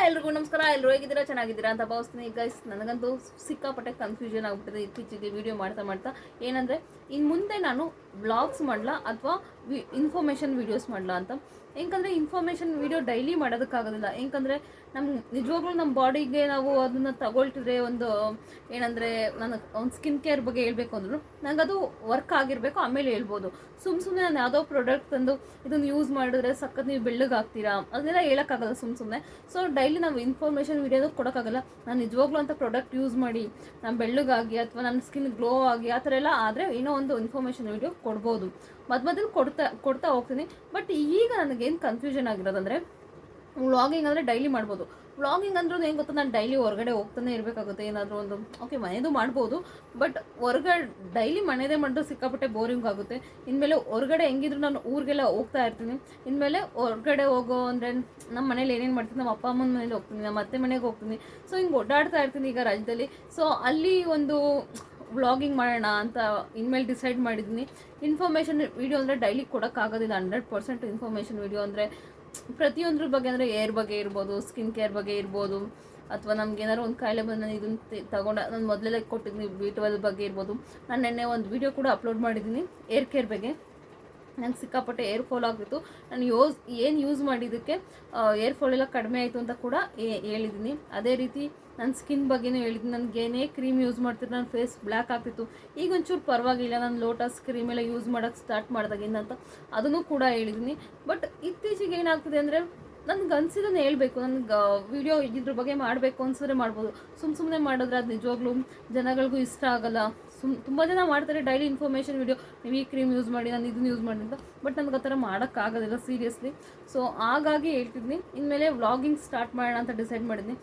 ಎಲ್ರಿಗೂ ನಮಸ್ಕಾರ. ಎಲ್ಲರೂ ಹೇಗಿದ್ದೀರಾ? ಚೆನ್ನಾಗಿದ್ದೀರಾ ಅಂತ ಭಾವಿಸ್ತೀನಿ ಗೈಸ್. ನನಗಂತೂ ಸಿಕ್ಕಾಪಟ್ಟೆ ಕನ್ಫ್ಯೂಷನ್ ಆಗ್ಬಿಟ್ಟಿದೆ ಇತ್ತೀಚೆಗೆ ವಿಡಿಯೋ ಮಾಡ್ತಾ ಏನಂದರೆ ಇನ್ನು ಮುಂದೆ ನಾನು ವ್ಲಾಗ್ಸ್ ಮಾಡಲಾ ಅಥವಾ ಇನ್ಫಾರ್ಮೇಷನ್ ವೀಡಿಯೋಸ್ ಮಾಡಲಾ ಅಂತ. ಏಕೆಂದರೆ ಇನ್ಫಾರ್ಮೇಷನ್ ವೀಡಿಯೋ ಡೈಲಿ ಮಾಡೋದಕ್ಕಾಗೋದಿಲ್ಲ. ಏಕೆಂದರೆ ನಿಜವಾಗ್ಲೂ ನಮ್ಮ ಬಾಡಿಗೆ ನಾವು ಅದನ್ನು ತಗೊಳ್ತಿದ್ರೆ ಒಂದು ಏನಂದರೆ ನನಗೆ ಒಂದು ಸ್ಕಿನ್ ಕೇರ್ ಬಗ್ಗೆ ಹೇಳ್ಬೇಕು ಅಂದ್ರು ನನಗದು ವರ್ಕ್ ಆಗಿರಬೇಕು, ಆಮೇಲೆ ಹೇಳ್ಬೋದು. ಸುಮ್ಮನೆ ನಾನು ಯಾವುದೋ ಪ್ರಾಡಕ್ಟ್ ತಂದು ಇದನ್ನು ಯೂಸ್ ಮಾಡಿದ್ರೆ ಸಖತ್ ನೀವು ಬೆಳ್ಳಗಾಗ್ತೀರಾ ಅದನ್ನೆಲ್ಲ ಹೇಳೋಕ್ಕಾಗಲ್ಲ ಸುಮ್ಮನೆ. ಸೊ ಡೈಲಿ ನಾವು ಇನ್ಫಾರ್ಮೇಷನ್ ವೀಡಿಯೋದು ಕೊಡೋಕ್ಕಾಗಲ್ಲ. ನಾನು ನಿಜವಾಗ್ಲೂ ಅಂತ ಪ್ರಾಡಕ್ಟ್ ಯೂಸ್ ಮಾಡಿ ನಾನು ಬೆಳ್ಳಗಾಗಿ ಅಥವಾ ನನ್ನ ಸ್ಕಿನ್ ಗ್ಲೋ ಆಗಿ ಆ ಥರ ಎಲ್ಲ ಆದರೆ ಏನೋ ಒಂದು ಇನ್ಫಾರ್ಮೇಷನ್ ವೀಡಿಯೋ ಕೊಡ್ಬೋದು. ಮಧ್ಯ ಕೊಡ್ತಾ ಹೋಗ್ತೀನಿ. ಬಟ್ ಈಗ ನನಗೇನು ಕನ್ಫ್ಯೂಷನ್ ಆಗಿರೋದಂದರೆ ವ್ಲಾಗಿಂಗ್ ಅಂದರೆ ಡೈಲಿ ಮಾಡ್ಬೋದು. ವ್ಲಾಗಿಂಗ್ ಅಂದ್ರೂ ಏನು ಗೊತ್ತಾ, ನಾನು ಡೈಲಿ ಹೊರಗಡೆ ಹೋಗ್ತಾನೆ ಇರಬೇಕಾಗುತ್ತೆ. ಏನಾದರೂ ಒಂದು ಓಕೆ ಮನೆಯದು ಮಾಡ್ಬೋದು, ಬಟ್ ಹೊರಗಡೆ ಡೈಲಿ ಮನೆಯದೇ ಮಾಡಿದ್ರೆ ಸಿಕ್ಕಾಪಟ್ಟೆ ಬೋರಿಂಗ್ ಆಗುತ್ತೆ. ಇನ್ಮೇಲೆ ಹೊರಗಡೆ ಹೆಂಗಿದ್ರು ನಾನು ಊರಿಗೆಲ್ಲ ಹೋಗ್ತಾ ಇರ್ತೀನಿ. ಇನ್ಮೇಲೆ ಹೊರಗಡೆ ಹೋಗೋ ಅಂದರೆ ನಮ್ಮ ಮನೇಲಿ ಏನೇನು ಮಾಡ್ತೀನಿ, ನಮ್ಮ ಅಪ್ಪ ಅಮ್ಮನ ಮನೇಲಿ ಹೋಗ್ತೀನಿ, ನಮ್ಮ ಅತ್ತೆ ಮನೆಗೆ ಹೋಗ್ತೀನಿ. ಸೊ ಹಿಂಗೆ ಓಡಾಡ್ತಾ ಇರ್ತೀನಿ ಈಗ ರಾಜ್ಯದಲ್ಲಿ. ಸೊ ಅಲ್ಲಿ ಒಂದು ವ್ಲಾಗಿಂಗ್ ಮಾಡೋಣ ಅಂತ ಇನ್ಮೇಲೆ ಡಿಸೈಡ್ ಮಾಡಿದ್ದೀನಿ. ಇನ್ಫಾರ್ಮೇಷನ್ ವೀಡಿಯೋ ಅಂದರೆ ಡೈಲಿ ಕೊಡೋಕ್ಕಾಗೋದಿಲ್ಲ. 100% ಇನ್ಫಾರ್ಮೇಷನ್ ವೀಡಿಯೋ ಅಂದರೆ ಪ್ರತಿಯೊಂದ್ರ ಬಗ್ಗೆ ಅಂದರೆ ಏರ್ ಬಗ್ಗೆ ಇರ್ಬೋದು, ಸ್ಕಿನ್ ಕೇರ್ ಬಗ್ಗೆ ಇರ್ಬೋದು, ಅಥವಾ ನಮ್ಗೆ ಏನಾದ್ರು ಒಂದು ಕಾಯಿಲೆ ಬಂದು ಇದನ್ನು ತಗೊಂಡು ನಾನು ಮೊದಲೆಲ್ಲ ಕೊಟ್ಟಿದ್ದೀನಿ B12 ಬಗ್ಗೆ ಇರ್ಬೋದು. ನಾನು ನೆನ್ನೆ ಒಂದು ವೀಡಿಯೋ ಕೂಡ ಅಪ್ಲೋಡ್ ಮಾಡಿದ್ದೀನಿ ಏರ್ ಕೇರ್ ಬಗ್ಗೆ. ನಂಗೆ ಸಿಕ್ಕಾಪಟ್ಟೆ ಏರ್ ಫಾಲ್ ಆಗಿತ್ತು. ನಾನು ಏನು ಯೂಸ್ ಮಾಡಿದ್ದಕ್ಕೆ ಏರ್ ಫಾಲ್ ಎಲ್ಲ ಕಡಿಮೆ ಆಯಿತು ಅಂತ ಕೂಡ ಹೇಳಿದ್ದೀನಿ. ಅದೇ ರೀತಿ ನನ್ನ ಸ್ಕಿನ್ ಬಗ್ಗೆನೂ ಹೇಳಿದ್ದೀನಿ. ನನಗೆ ಏನೇ ಕ್ರೀಮ್ ಯೂಸ್ ಮಾಡ್ತಿದ್ದು ನನ್ನ ಫೇಸ್ ಬ್ಲ್ಯಾಕ್ ಆಗ್ತಿತ್ತು. ಈಗ ಒಂಚೂರು ಪರವಾಗಿಲ್ಲ. ನಾನು ಲೋಟಸ್ ಕ್ರೀಮ್ ಎಲ್ಲ ಯೂಸ್ ಮಾಡೋಕ್ಕೆ ಸ್ಟಾರ್ಟ್ ಮಾಡಿದಾಗಿಂದ ಅಂತ ಅದನ್ನು ಕೂಡ ಹೇಳಿದ್ದೀನಿ. ಬಟ್ ಇತ್ತೀಚೆಗೆ ಏನಾಗ್ತಿದೆ ಅಂದರೆ ನನಗೆ ಅನಿಸಿದ್ದನ್ನು ಹೇಳ್ಬೇಕು. ನನಗೆ ವಿಡಿಯೋ ಇದ್ರ ಬಗ್ಗೆ ಮಾಡಬೇಕು ಅನ್ಸಿದ್ರೆ ಮಾಡ್ಬೋದು. ಸುಮ್ಮನೆ ಮಾಡಿದ್ರೆ ಅದು ನಿಜವಾಗ್ಲೂ ಜನಗಳಿಗೂ ಇಷ್ಟ ಆಗಲ್ಲ. ತುಂಬ ಜನ ಮಾಡ್ತಾರೆ ಡೈಲಿ ಇನ್ಫಾರ್ಮೇಷನ್ ವೀಡಿಯೋ, ನೀವು ಈ ಕ್ರೀಮ್ ಯೂಸ್ ಮಾಡಿ, ನಾನು ಇದನ್ನು ಯೂಸ್ ಮಾಡಿ ಅಂತ. ಬಟ್ ನನಗೆ ಆ ಥರ ಮಾಡೋಕ್ಕಾಗೋದಿಲ್ಲ ಸೀರಿಯಸ್ಲಿ. ಸೊ ಹಾಗಾಗಿ ಹೇಳ್ತಿದ್ದೀನಿ ಇನ್ಮೇಲೆ ವ್ಲಾಗಿಂಗ್ ಸ್ಟಾರ್ಟ್ ಮಾಡೋಣ ಅಂತ ಡಿಸೈಡ್ ಮಾಡಿದ್ದೀನಿ.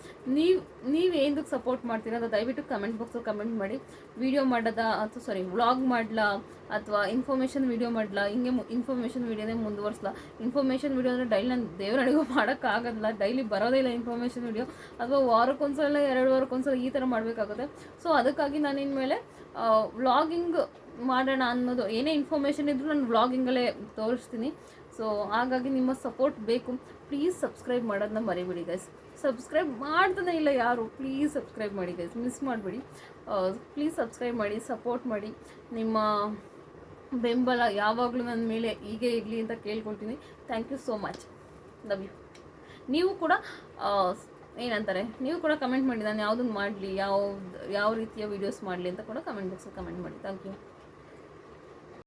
ನೀವು ಏನಕ್ಕೆ ಸಪೋರ್ಟ್ ಮಾಡ್ತೀರಾ ಅಂತ ದಯವಿಟ್ಟು ಕಮೆಂಟ್ ಬಾಕ್ಸಲ್ಲಿ ಕಮೆಂಟ್ ಮಾಡಿ. ವೀಡಿಯೋ ಮಾಡೋದಾ ಅಥವಾ ವ್ಲಾಗ್ ಮಾಡಲಾ ಅಥವಾ ಇನ್ಫಾರ್ಮೇಷನ್ ವೀಡಿಯೋ ಮಾಡಲಾ, ಹಿಂಗೆ ಇನ್ಫಾರ್ಮೇಷನ್ ವೀಡಿಯೋನೇ ಮುಂದುವರ್ಸಲ. ಇನ್ಫಾರ್ಮೇಷನ್ ವೀಡಿಯೋ ಅಂದರೆ ಡೈಲಿ ನಾನು ದೇವರಡಿಗೂ ಮಾಡೋಕ್ಕಾಗೋದಿಲ್ಲ. ಡೈಲಿ ಬರೋದೇ ಇಲ್ಲ ಇನ್ಫಾರ್ಮೇಷನ್ ವೀಡಿಯೋ. ಅಥವಾ ವಾರಕ್ಕೊಂದ್ಸಲ 2 ವಾರಕ್ಕೊಂದ್ಸಲ ಈ ಥರ ಮಾಡಬೇಕಾಗುತ್ತೆ. ಸೊ ಅದಕ್ಕಾಗಿ ನಾನು ಇನ್ಮೇಲೆ ವ್ಲಾಗಿಂಗ್ ಮಾಡೋಣ ಅನ್ನೋದು, ಏನೇ ಇನ್ಫಾರ್ಮೇಷನ್ ಇದ್ದರೂ ನಾನು ವ್ಲಾಗಿಂಗಲ್ಲೇ ತೋರಿಸ್ತೀನಿ. ಸೊ ಹಾಗಾಗಿ ನಿಮ್ಮ ಸಪೋರ್ಟ್ ಬೇಕು. ಪ್ಲೀಸ್ ಸಬ್ಸ್ಕ್ರೈಬ್ ಮಾಡೋದನ್ನ ಮರಿಬೇಡಿ ಗೈಸ್. ಸಬ್ಸ್ಕ್ರೈಬ್ ಮಾಡ್ತಾನೆ ಇಲ್ಲ ಯಾರು. ಪ್ಲೀಸ್ ಸಬ್ಸ್ಕ್ರೈಬ್ ಮಾಡಿ ಗೈಸ್, ಮಿಸ್ ಮಾಡಬೇಡಿ. ಪ್ಲೀಸ್ ಸಬ್ಸ್ಕ್ರೈಬ್ ಮಾಡಿ, ಸಪೋರ್ಟ್ ಮಾಡಿ. ನಿಮ್ಮ ಬೆಂಬಲ ಯಾವಾಗಲೂ ನನ್ನ ಮೇಲೆ ಹೀಗೆ ಇರಲಿ ಅಂತ ಕೇಳ್ಕೊಳ್ತೀನಿ. Thank you so much. Love you. ನೀವು ಕೂಡ ನೀವು ಕೂಡ ಕಮೆಂಟ್ ಮಾಡಿ ನಾನು ಯಾವುದನ್ನು ಮಾಡಲಿ, ಯಾವ ರೀತಿಯ ವೀಡಿಯೋಸ್ ಮಾಡಲಿ ಅಂತ ಕೂಡ ಕಮೆಂಟ್ ಬಾಕ್ಸಲ್ಲಿ ಕಮೆಂಟ್ ಮಾಡಿ. Thank you.